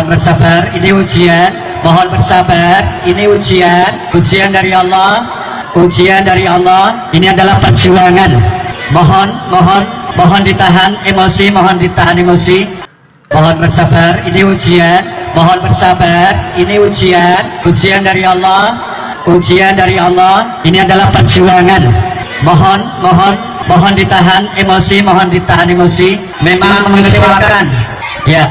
Mohon bersabar, ini ujian. Mohon bersabar, ini ujian dari Allah. Ujian dari Allah. Ini adalah perjuangan. Mohon ditahan emosi, mohon ditahan emosi. Mohon bersabar, ini ujian. Mohon bersabar, ini ujian dari Allah. Ujian dari Allah. Ini adalah perjuangan. Mohon ditahan emosi, mohon ditahan emosi. Memang mengecewakan. Ya,